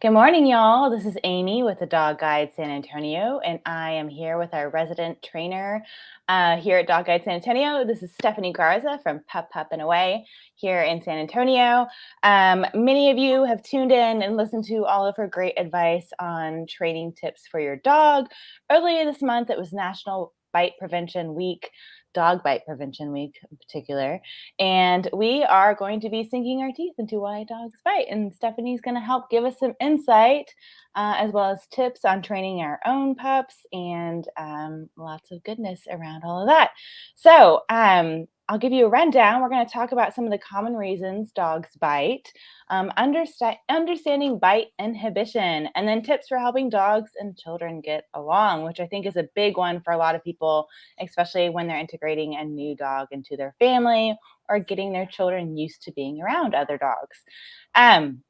Good morning, y'all. This is Amy with the Dog Guide San Antonio, and I am here with our resident trainer here at Dog Guide San Antonio. This is Stephanie Garza from Pup Pup and Away here in San Antonio. Many of you have tuned in and listened to all of her great advice on training tips for your dog. Earlier this month, it was National Bite Prevention Week. Dog Bite Prevention Week in particular. And we are going to be sinking our teeth into why dogs bite. And Stephanie's going to help give us some insight as well as tips on training our own pups and lots of goodness around all of that. So I'll give you a rundown. We're going to talk about some of the common reasons dogs bite, understanding bite inhibition, and then tips for helping dogs and children get along, which I think is a big one for a lot of people, especially when they're integrating a new dog into their family or getting their children used to being around other dogs.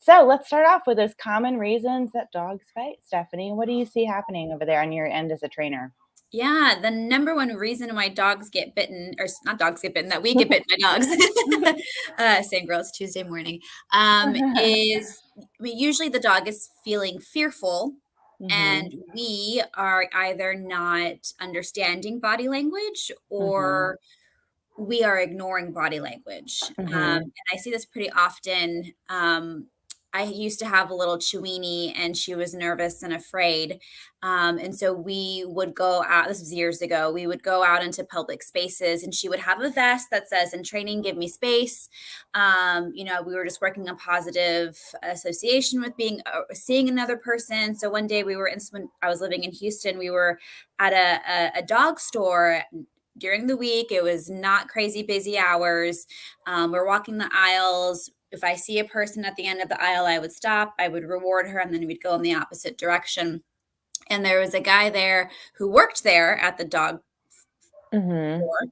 So let's start off with those common reasons that dogs fight. Stephanie, what do you see happening over there on your end as a trainer? Yeah, the number one reason why dogs get bitten, or not dogs get bitten, that we get bitten by dogs, same girl, it's Tuesday morning, is usually the dog is feeling fearful Mhm. and we are either not understanding body language Mhm. or we are ignoring body language. Mhm. And I see this pretty often. I used to have a little Chiweenie and she was nervous and afraid. And so we would go out, this was years ago, we would go out into public spaces and she would have a vest that says, "In training, give me space." We were just working on positive association with seeing another person. So one day when I was living in Houston, we were at a dog store during the week. It was not crazy busy hours. We're walking the aisles. If I see a person at the end of the aisle, I would stop, I would reward her, and then we'd go in the opposite direction. And there was a guy there who worked there at the dog Mhm. store,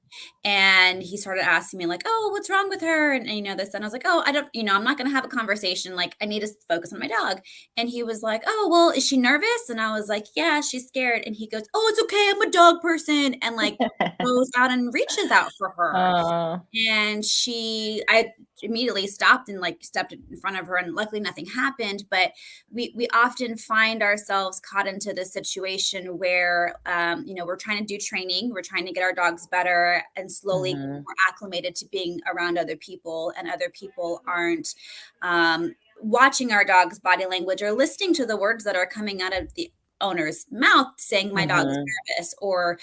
and he started asking me like, "Oh, what's wrong with her?" And this, and I was like, "Oh, I don't, I'm not going to have a conversation. Like, I need to focus on my dog." And he was like, "Oh, well, is she nervous?" And I was like, "Yeah, she's scared." And he goes, "Oh, it's okay. I'm a dog person." And like goes out and reaches out for her. Oh. And I immediately stopped and like stepped in front of her, and luckily nothing happened. But we often find ourselves caught into this situation where, we're trying to do training, we're trying to get our dogs better and slowly get Mhm. more acclimated to being around other people, and other people aren't watching our dog's body language or listening to the words that are coming out of the owner's mouth saying my dog's Mhm. nervous, or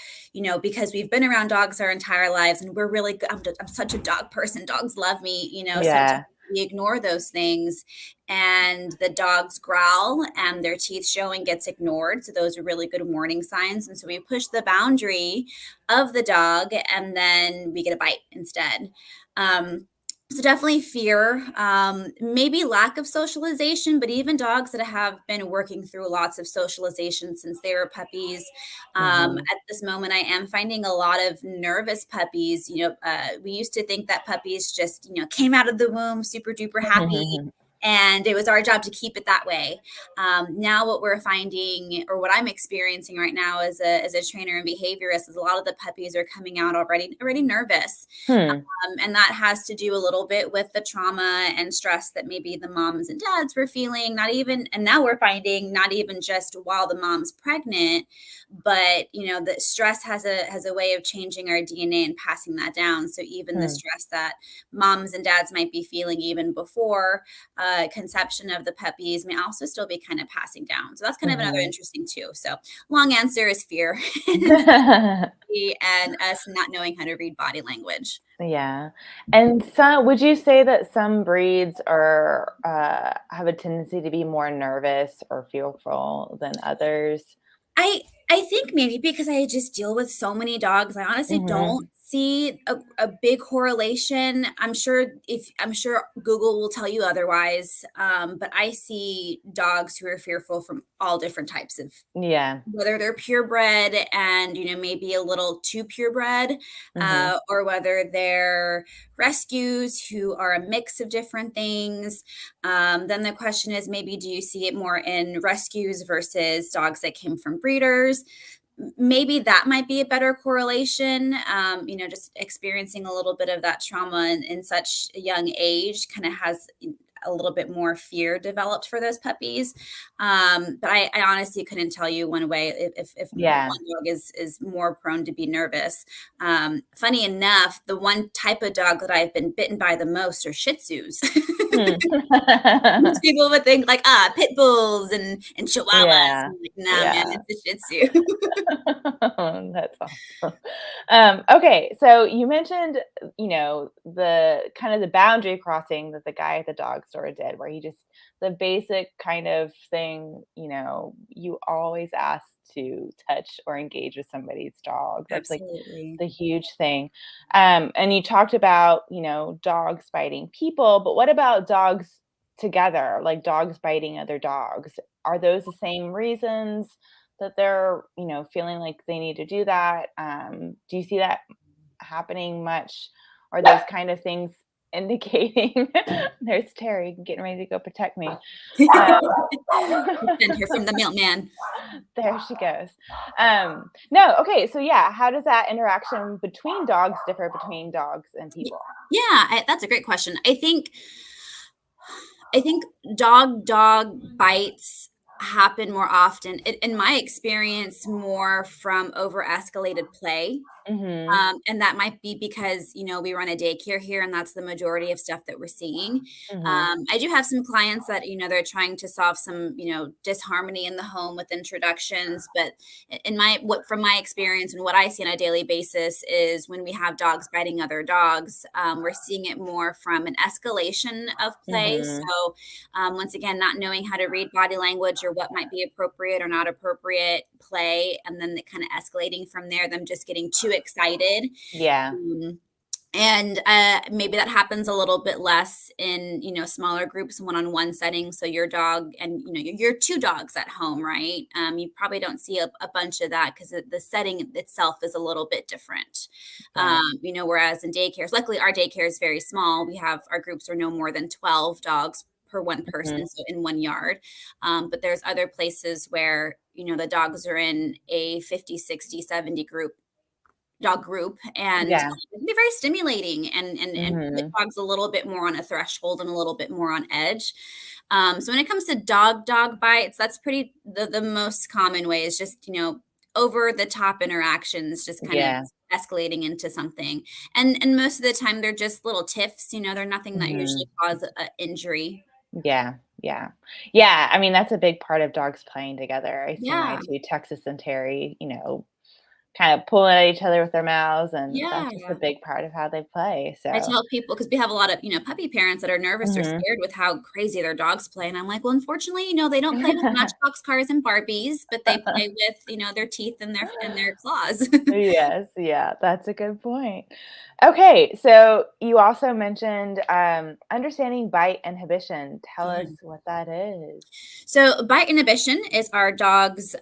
because we've been around dogs our entire lives and we're really good. I'm such a dog person, dogs love me. Sometimes Yeah. we ignore those things and the dogs growl and their teeth show and gets ignored, so those are really good warning signs. And so we push the boundary of the dog and then we get a bite instead. So definitely fear, maybe lack of socialization, but even dogs that have been working through lots of socialization since they were puppies. Mhm. At this moment, I am finding a lot of nervous puppies. We used to think that puppies just, came out of the womb super duper happy. And it was our job to keep it that way. Now, what we're finding, or what I'm experiencing right now as a trainer and behaviorist, is a lot of the puppies are coming out already nervous. Hmm. And that has to do a little bit with the trauma and stress that maybe the moms and dads were feeling, and now we're finding not even just while the mom's pregnant, but the stress has a way of changing our DNA and passing that down. So even the Hmm. stress that moms and dads might be feeling even before conception of the puppies may also still be kind of passing down. So that's kind of another Mhm. interesting too. So long answer is fear. And us not knowing how to read body language. Yeah. And so would you say that some breeds are have a tendency to be more nervous or fearful than others? I think maybe because I just deal with so many dogs, I honestly Mhm. don't see a big correlation. I'm sure Google will tell you otherwise. But I see dogs who are fearful from all different types of, Yeah. whether they're purebred and maybe a little too purebred, Mhm. or whether they're rescues who are a mix of different things. Then the question is, maybe do you see it more in rescues versus dogs that came from breeders? Maybe that might be a better correlation. Just experiencing a little bit of that trauma in such a young age kind of has a little bit more fear developed for those puppies. But I honestly couldn't tell you one way if Yeah. one dog is more prone to be nervous. Funny enough, the one type of dog that I've been bitten by the most are Shih Tzus. Hmm. Most people would think like, pit bulls and chihuahuas. Yeah. I'm like, nah, man, Yeah. it's a Shih Tzu. That's awesome. Okay, so you mentioned, the kind of the boundary crossing that the guy at the dog store did, where he just the basic kind of thing, you always ask to touch or engage with somebody's dog. That's like Absolutely. the huge thing. And you talked about, dogs biting people, but what about dogs together, like dogs biting other dogs? Are those the same reasons that they're, feeling like they need to do that? Do you see that happening much? Are those kind of things indicating there's Terry getting ready to go protect me. Um, Send her from the milkman. there she goes. No, okay, so yeah, how does that interaction between dogs differ between dogs and Y- people? Yeah, that's a great question. I think dog bites happen more often, in my experience, more from over escalated play. Mhm. And that might be because, we run a daycare here and that's the majority of stuff that we're seeing. Mhm. I do have some clients that, they're trying to solve some, disharmony in the home with introductions. But from my experience and what I see on a daily basis is when we have dogs biting other dogs, we're seeing it more from an escalation of play. Mhm. So, once again, not knowing how to read body language or what might be appropriate or not appropriate play, and then kind of escalating from there, them just getting too excited. Yeah. Um, and maybe that happens a little bit less in smaller groups, one-on-one settings. So your dog and your two dogs at home, right? You probably don't see a bunch of that because the setting itself is a little bit different. Right. Whereas in daycares, luckily our daycare is very small. We have our groups are no more than 12 dogs per one Mhm. person, so in one yard. But there's other places where the dogs are in a 50, 60, 70 dog group, and Yeah. it can be very stimulating and put Mhm. dogs a little bit more on a threshold and a little bit more on edge. So when it comes to dog bites, that's pretty the most common way is just over the top interactions, just kind of Yeah. escalating into something. And most of the time they're just little tiffs. They're nothing that usually Mhm. cause a injury. Yeah, yeah. Yeah, I mean, that's a big part of dogs playing together. I see my Yeah, 2, Texas and Terry, kind of pulling at each other with their mouths, and yeah. that's just a big part of how they play, I so tell people because we have a lot of, puppy parents that are nervous or Mhm. scared with how crazy their dogs play, and I'm like, "Well, unfortunately, they don't play with Matchbox cars and Barbies, but they play with, their teeth and their claws." Yes, yeah, that's a good point. Okay, so you also mentioned, understanding bite inhibition. Tell us Yeah. what that is. So, bite inhibition is our dog's,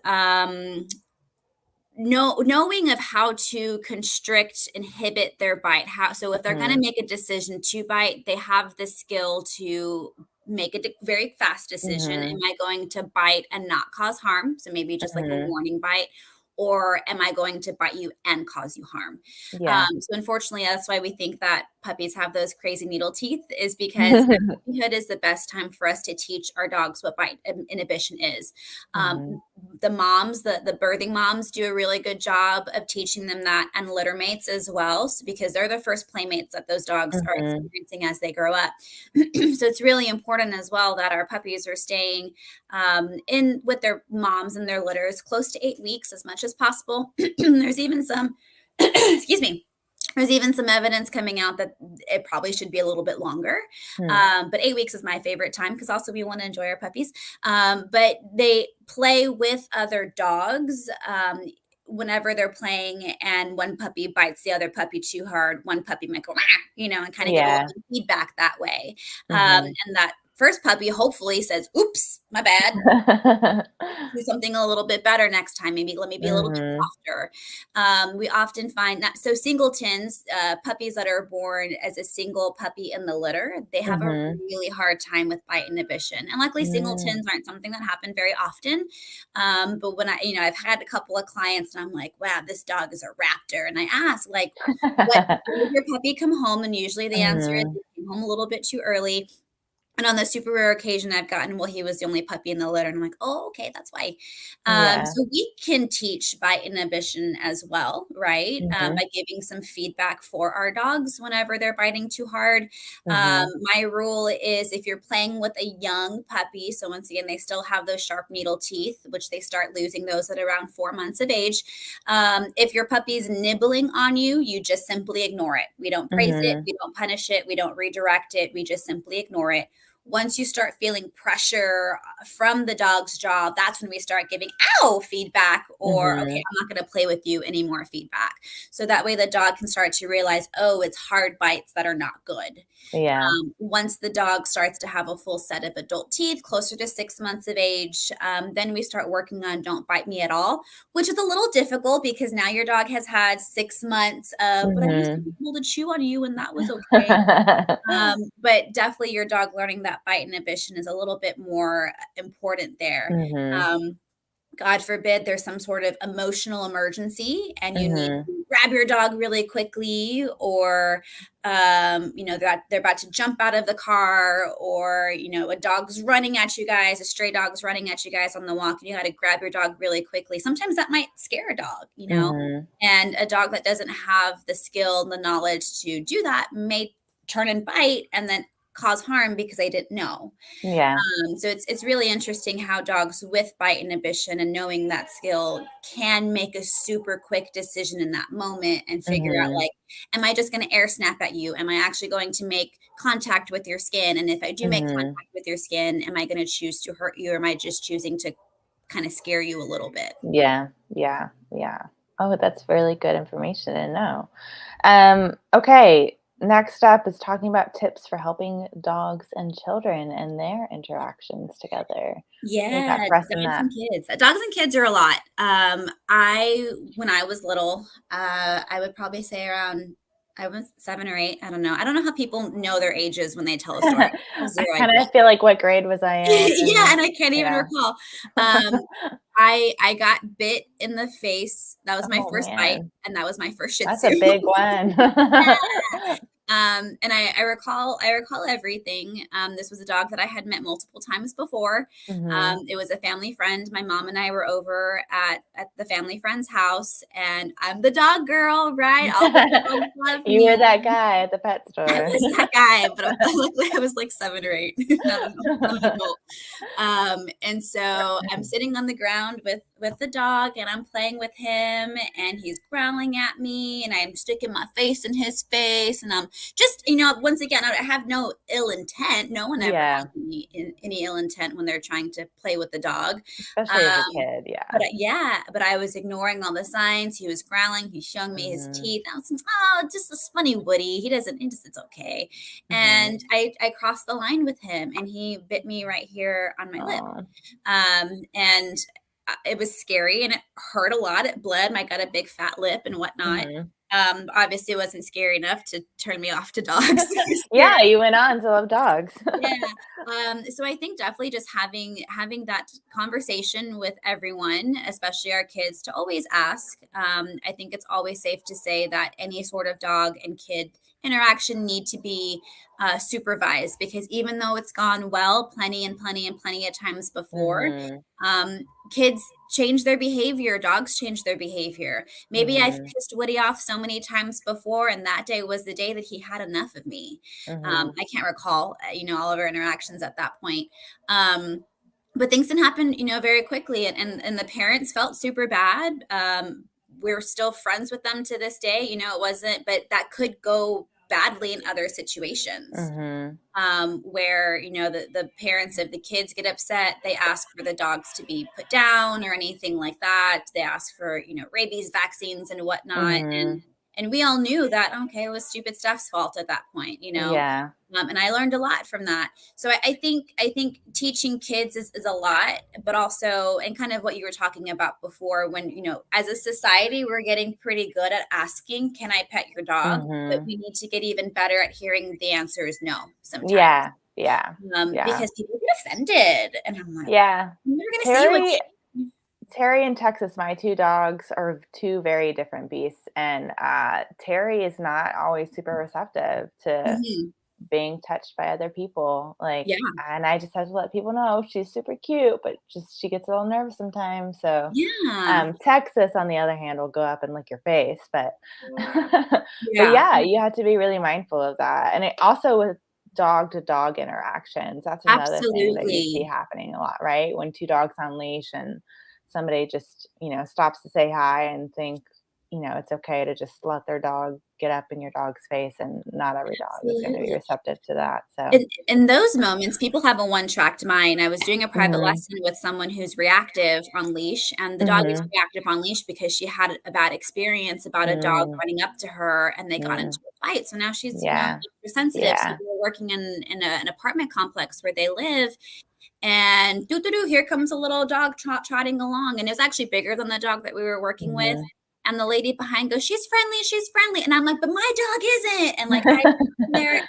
knowing of how to constrict, inhibit their bite. How so if they're gonna Mhm, make a decision to bite, they have the skill to make a very fast decision. Am mhm, I going to bite and not cause harm? So maybe just like a mhm. warning bite, or am I going to bite you and cause you harm? Yeah. So unfortunately, that's why we think that puppies have those crazy needle teeth, is because at puppyhood is the best time for us to teach our dogs what bite inhibition is. Um, Mhm, the moms, the birthing moms do a really good job of teaching them that, and litter mates as well, because they're the first playmates that those dogs are mhm, experiencing as they grow up. So it's really important as well that our puppies are staying in with their moms and their litters close to 8 weeks as much as possible. There's even some, excuse me, there's even some evidence coming out that it probably should be a little bit longer. hmm. But 8 weeks is my favorite time because also we want to enjoy our puppies. But they play with other dogs. Whenever they're playing and one puppy bites the other puppy too hard, one puppy might go, "Rah," and kind of give a Yeah. little feedback that way. Mhm. And that first puppy hopefully says, "Oops, my bad, do something a little bit better next time. Maybe let me be a little bit Mhm, softer." We often find that singletons, puppies that are born as a single puppy in the litter, they have a mhm. really hard time with bite inhibition. And luckily, Mm. singletons aren't something that happen very often. But when I've had a couple of clients and I'm like, wow, this dog is a raptor. And I ask, like, when did your puppy come home? And usually the answer is Mhm, they came home a little bit too early. And on the super rare occasion I've gotten, well, he was the only puppy in the litter, and I'm like, "Oh, okay, that's why." Yeah. So we can teach bite inhibition as well, right? Mhm. By giving some feedback for our dogs whenever they're biting too hard. Mhm. My rule is if you're playing with a young puppy, so once again, they still have those sharp needle teeth, which they start losing those at around 4 months of age. If your puppy's nibbling on you, you just simply ignore it. We don't praise it, Mhm. we don't punish it, we don't redirect it, we just simply ignore it. Once you start feeling pressure from the dog's jaw, that's when we start giving ow feedback, or okay, Mhm. I'm not going to play with you anymore feedback. So that way the dog can start to realize, oh, it's hard bites that are not good. Yeah. Once the dog starts to have a full set of adult teeth, closer to 6 months of age, then we start working on don't bite me at all, which is a little difficult because now your dog has had 6 months of, but I used to be Mhm. able to chew on you and that was okay. But definitely your dog learning that bite inhibition is a little bit more important there. Mhm. Um, God forbid there's some sort of emotional emergency and you need Mhm. to grab your dog really quickly, or they're about to jump out of the car, or a dog's running at you guys, a stray dog's running at you guys on the walk, and you got to grab your dog really quickly. Sometimes that might scare a dog. Mhm. And a dog that doesn't have the skill, the knowledge to do that may turn and bite and then cause harm because they didn't know. Yeah. So it's really interesting how dogs with bite inhibition and knowing that skill can make a super quick decision in that moment and figure out, Mhm. like, am I just going to air snap at you? Am I actually going to make contact with your skin? And if I do make Mhm. contact with your skin, am I going to choose to hurt you, or am I just choosing to kind of scare you a little bit? Yeah. Yeah. Yeah. Oh, that's really good information to know. Okay. Next up is talking about tips for helping dogs and children and their interactions together. What do you Yeah, got for us in dogs that? and kids. Dogs and kids are a lot. I when I was little, I would probably say around I was 7 or 8, I don't know. I don't know how people know their ages when they tell a story. I have I 0 kind idea. of feel like what grade was I Yeah, in? and I can't even Yeah. recall. Um, I got bit in the face. That was my Oh first bite, man, and that was my first Shih that's Tzu. a big one. And I recall everything. This was a dog that I had met multiple times before. Mhm. It was a family friend. My mom and I were over at the family friend's house, and I'm the dog girl, right? All the dogs love You were me. that guy at the pet I store. was that guy, but luckily I was like 7 or 8, not an adult. And so I'm sitting on the ground with the dog, and I'm playing with him, and he's growling at me, and I'm sticking my face in his face, and I'm just, once again, I have no ill intent. No one ever Yeah, has any ill intent when they're trying to play with the dog. especially as a Um, kid, but yeah. yeah, but I was ignoring all the signs. He was growling. He's showing me his Mhm, teeth. I was like, oh, just this funny Woody. It's okay. mhm. And I crossed the line with him, and he bit me right here on my lip. Aw, And it was scary and it hurt a lot. It bled. I got a big fat lip and whatnot. mhm. Obviously, it wasn't scary enough to turn me off to dogs. It was scary. Yeah, you went on to love dogs. Yeah. So I think definitely just having that conversation with everyone, especially our kids, to always ask. I think it's always safe to say that any sort of dog and kid interaction need to be supervised, because even though it's gone well plenty and plenty and plenty of times before, Mhm, um, kids change their behavior, dogs change their behavior. Maybe I've mhm, pissed Woody off so many times before, and that day was the day that he had enough of me. mhm, I can't recall, all of our interactions at that point. But things can happen, very quickly, and the parents felt super bad. We're still friends with them to this day. It wasn't, but that could go badly in other situations, mhm, where the parents of the kids get upset. They ask for the dogs to be put down or anything like that. They ask for rabies vaccines and whatnot, and mhm. we all knew that, okay, it was stupid stuff's fault at that point. Yeah, And I learned a lot from that. So I think teaching kids is a lot, but also, and kind of what you were talking about before, when as a society we're getting pretty good at asking, "Can I pet your dog?" But mhm. we need to get even better at hearing the answer is no sometimes, Yeah, yeah, yeah, because people get offended, and I'm like, yeah. "I'm never gonna see you Terry again." Terry and Texas, my 2 dogs are 2 very different beasts, and, Terry is not always super receptive to Mhm. being touched by other people, like, Yeah. and I just have to let people know she's super cute, but just she gets a little nervous sometimes, so, Yeah. Texas, on the other hand, will go up and lick your face, but but Yeah. yeah, you have to be really mindful of that, and it also with dog-to-dog interactions, that's another thing that you see Absolutely. happening a lot, right? When 2 dogs on leash and somebody just, stops to say hi and think, it's okay to just let their dog get up in your dog's face, and not every dog is gonna be Absolutely. receptive to that, so In those moments, people have a one-tracked mind. I was doing a private Mhm. lesson with someone who's reactive on leash, and the dog is Mhm. reactive on leash because she had a bad experience about a dog Mm. running up to her, and they got into Mm. a fight. So now she's, Yeah. extra sensitive. So Yeah. we were working in an apartment complex where they live, and doo doo doo, here comes a little dog trotting along, and it was actually bigger than the dog that we were working with. Mhm. And the lady behind goes, she's friendly," and I'm like, "But my dog isn't." And like I in there and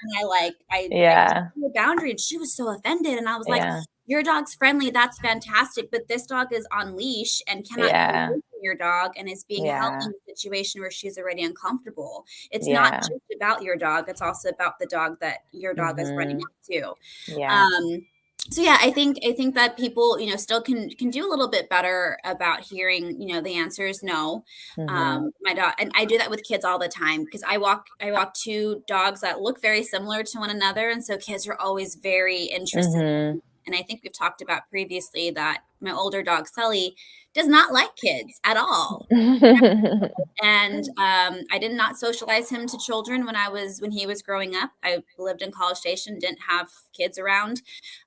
I Yeah. the boundary, and she was so offended, and I was like, Yeah. "Your dog's friendly, that's fantastic, but this dog is on leash and cannot get Yeah. away from your dog and is being held in Yeah. a situation where she's already uncomfortable. It's not Yeah. just about your dog, it's also about the dog that your dog is running Mhm. up to." Yeah. Um, so yeah, I think that people, still can do a little bit better about hearing, the answer is no. Mhm. My dog, and I do that with kids all the time because I walk two dogs that look very similar to one another, and so kids are always very interested. Mhm. And I think we've talked about previously that my older dog Sully does not like kids at all. And I did not socialize him to children when he was growing up. I lived in College Station, didn't have kids around,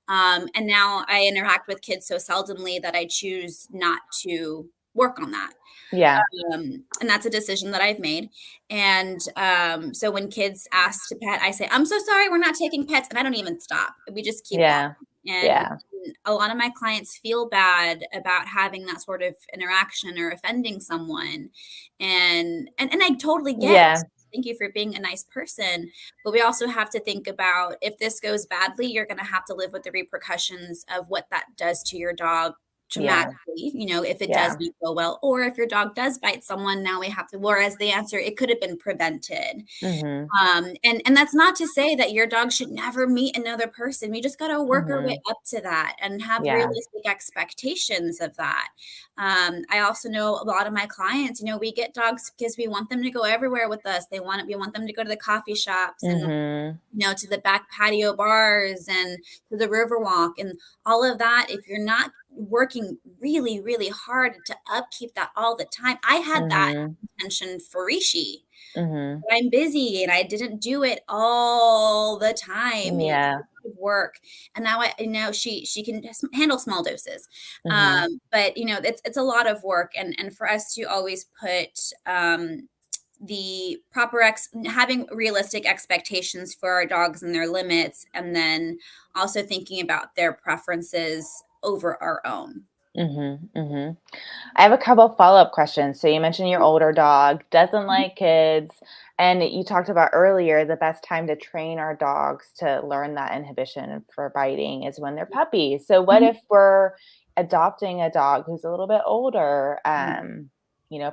and now I interact with kids so seldomly that I choose not to work on that. Yeah. And that's a decision that I've made. And so when kids ask to pet, I say, "I'm so sorry, we're not taking pets," and I don't even stop. We just keep Yeah. walking. And Yeah. a lot of my clients feel bad about having that sort of interaction or offending someone, and I totally get. Yeah. Thank you for being a nice person, but we also have to think about if this goes badly, you're going to have to live with the repercussions of what that does to your dog Yeah. traumatically, if it Yeah. doesn't go well, or if your dog does bite someone, now we have to, whereas the answer, it could have been prevented. Mhm. And that's not to say that your dog should never meet another person. We just got to work our way Mhm. up to that and have Yeah. realistic expectations of that. I also know a lot of my clients, we get dogs because we want them to go everywhere with us. We want them to go to the coffee shops and Mhm. to the back patio bars and to the river walk and all of that. If you're not working really, really hard to upkeep that all the time, I had that Mhm. intention for Rishi. Mhm. But I'm busy and I didn't do it all the time. It's Yeah. a lot of work, and now I know she can just handle small doses, Mhm. but it's a lot of work, and for us to always put the proper having realistic expectations for our dogs and their limits, and then also thinking about their preferences over our own. Mhm. Mhm. I have a couple follow-up questions. So you mentioned your older dog doesn't like kids, and you talked about earlier the best time to train our dogs to learn that inhibition for biting is when they're puppies. So what Mhm. if we're adopting a dog who's a little bit older, Mhm.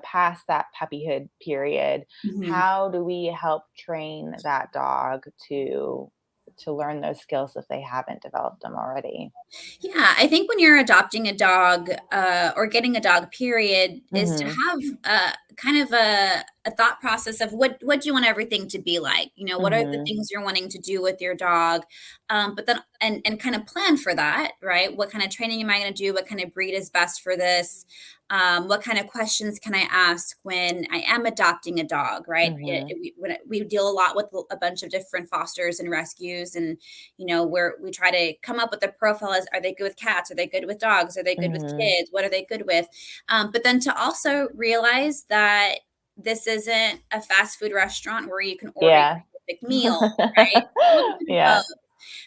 past that puppyhood period? Mhm. How do we help train that dog to learn those skills if they haven't developed them already? Yeah, I think when you're adopting a dog, or getting a dog, period, is to Mhm. have kind of a thought process of what do you want everything to be like? What are the Mhm. things you're wanting to do with your dog? But then and kind of plan for that, right? What kind of training am I going to do? What kind of breed is best for this? What kind of questions can I ask when I am adopting a dog, right? Mhm. We deal a lot with a bunch of different fosters and rescues, and where we try to come up with a profile as, are they good with cats? Are they good with dogs? Are they good with Mhm. kids? What are they good with? But then to also realize that this isn't a fast food restaurant where you can order your Yeah. perfect meal, right? A little bit of Yeah. both.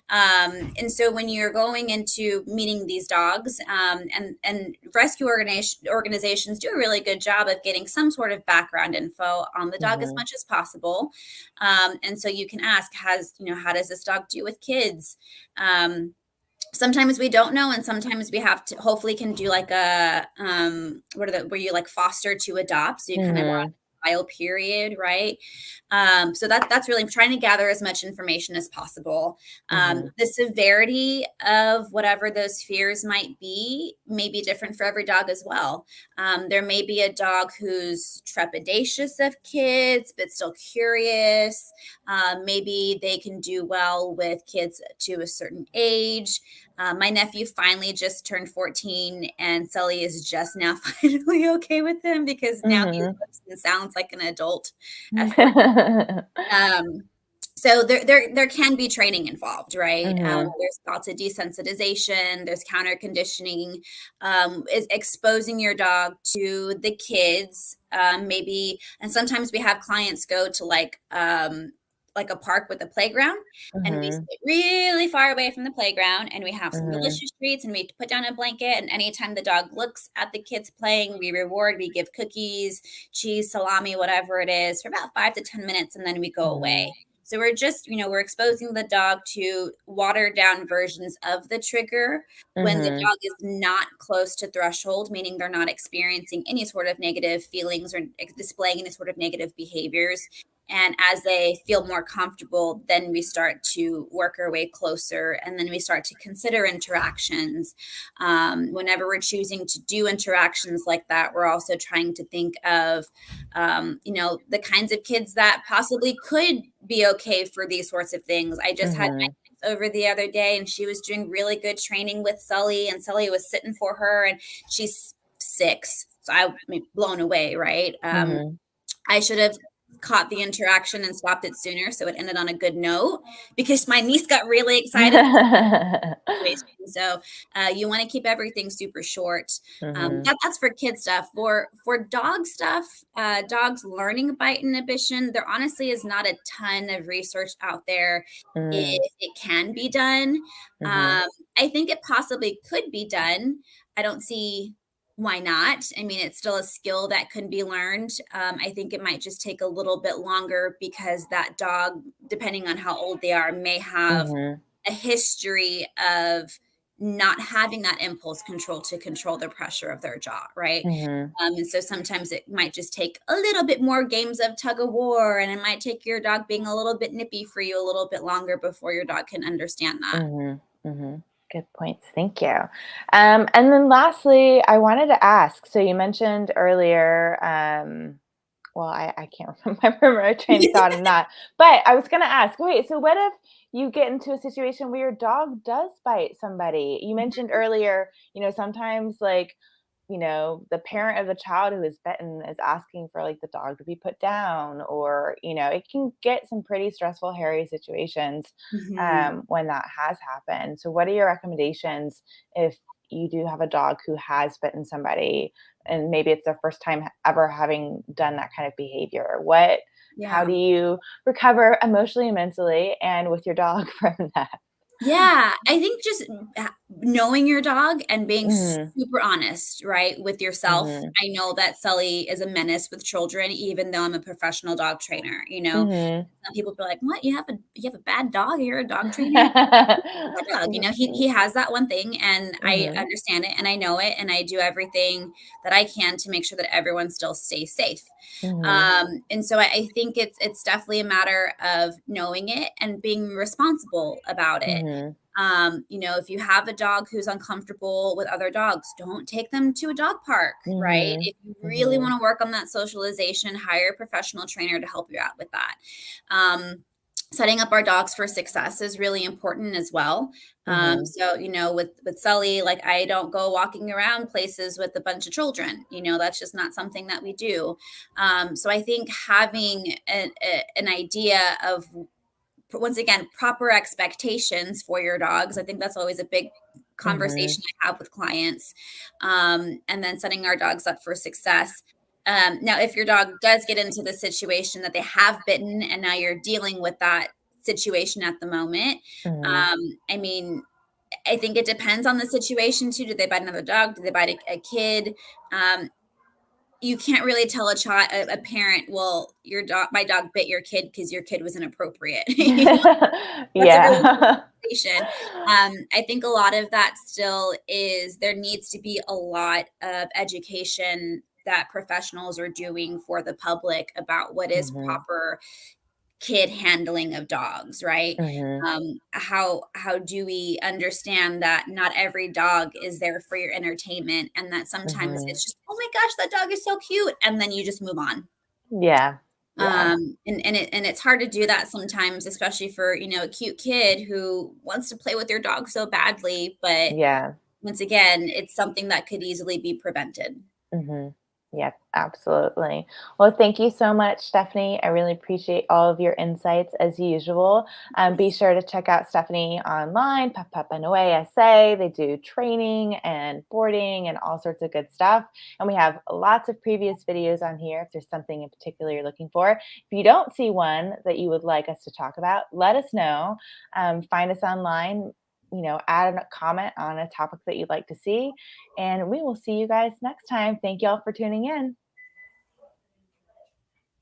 And so when you're going into meeting these dogs, and rescue organizations do a really good job of getting some sort of background info on the dog as Mhm. much as possible. And so you can ask, how does this dog do with kids? Sometimes we don't know, and sometimes we have to hopefully can do like a where you like foster to adopt, so you kind of Mhm. trial period, right? So that's really trying to gather as much information as possible. Mhm. The severity of whatever those fears might be may be different for every dog as well. There may be a dog who's trepidatious of kids, but still curious. Maybe they can do well with kids to a certain age. My nephew finally just turned 14, and Sully is just now finally okay with him because now he Mhm. looks and sounds like an adult at 14. Um, so there can be training involved, right? Mhm. There's lots of desensitization, there's counter conditioning, is exposing your dog to the kids, maybe, and sometimes we have clients go to like a park with a playground, and we Mhm. sit really far away from the playground, and we have some Mhm. delicious treats, and we put down a blanket, and anytime the dog looks at the kids playing, we reward, we give cookies, cheese, salami, whatever it is, for about 5 to 10 minutes, and then we go Mhm. away. So we're just, we're exposing the dog to watered down versions of the trigger when the Mhm. dog is not close to threshold, meaning they're not experiencing any sort of negative feelings or displaying any sort of negative behaviors. And as they feel more comfortable, then we start to work our way closer, and then we start to consider interactions. Whenever we're choosing to do interactions like that, we're also trying to think of the kinds of kids that possibly could be okay for these sorts of things. I just had my Mhm. niece over the other day, and she was doing really good training with Sully, and Sully was sitting for her, and she's 6. So blown away, right? Mhm. I should have caught the interaction and stopped it sooner so it ended on a good note because my niece got really excited situation. So you want to keep everything super short. Mhm. That's for kid stuff. For dog stuff, dogs learning bite inhibition, there honestly is not a ton of research out there Mhm. if it can be done. Mhm. I think it possibly could be done. I don't see why not. I mean, it's still a skill that can be learned. I think it might just take a little bit longer because that dog, depending on how old they are, may have Mhm. a history of not having that impulse control to control the pressure of their jaw, right? Mhm. And so sometimes it might just take a little bit more games of tug of war, and it might take your dog being a little bit nippy for you a little bit longer before your dog can understand that. Mhm. Mhm. Good points. Thank you. And then lastly, I wanted to ask, so you mentioned earlier, well, I can't remember my train of thought on that, but I was gonna ask, wait, so what if you get into a situation where your dog does bite somebody? You mentioned earlier, sometimes like, the parent of the child who is bitten is asking for like the dog to be put down, or, it can get some pretty stressful, hairy situations Mhm. when that has happened. So what are your recommendations if you do have a dog who has bitten somebody and maybe it's their first time ever having done that kind of behavior? How Yeah. do you recover emotionally and mentally and with your dog from that? Yeah, I think just knowing your dog and being Mhm. super honest, right, with yourself. Mhm. I know that Sully is a menace with children, even though I'm a professional dog trainer. Mhm. Some people be like, "What? You have a bad dog? You're a dog trainer?" Bad dog. He has that one thing, and I Mhm. understand it, and I know it, and I do everything that I can to make sure that everyone still stays safe. Mhm. And so I think it's definitely a matter of knowing it and being responsible about it. Mhm. If you have a dog who's uncomfortable with other dogs, don't take them to a dog park, right? Mhm. If you really Mhm. want to work on that socialization, hire a professional trainer to help you out with that. Um, Setting up our dogs for success is really important as well. Mhm. So with Sully, like I don't go walking around places with a bunch of children. That's just not something that we do. So I think having an idea of, once again, proper expectations for your dogs. I think that's always a big Mhm. conversation I have with clients. And then setting our dogs up for success. Now, if your dog does get into the situation that they have bitten and now you're dealing with that situation at the moment, Mhm. I mean, I think it depends on the situation too. Did they bite another dog? Did they bite a kid? Um, you can't really tell a parent, well, my dog bit your kid because your kid was inappropriate. That's a really hard Yeah. conversation. I think a lot of that still is, there needs to be a lot of education that professionals are doing for the public about what is Mhm. proper kid handling of dogs, right? Mhm. How do we understand that not every dog is there for your entertainment, and that sometimes Mhm. it's just, oh my gosh, that dog is so cute, and then you just move on. Yeah. Yeah. And it's hard to do that sometimes, especially for, a cute kid who wants to play with your dog so badly. But Yeah. once again, it's something that could easily be prevented. Mhm. Yep, absolutely. Well, thank you so much, Stephanie. I really appreciate all of your insights as usual. Be sure to check out Stephanie online, Pup Pup and Away SA. They do training and boarding and all sorts of good stuff. And we have lots of previous videos on here if there's something in particular you're looking for. If you don't see one that you would like us to talk about, let us know. Find us online, add a comment on a topic that you'd like to see, and we will see you guys next time. Thank you all for tuning in.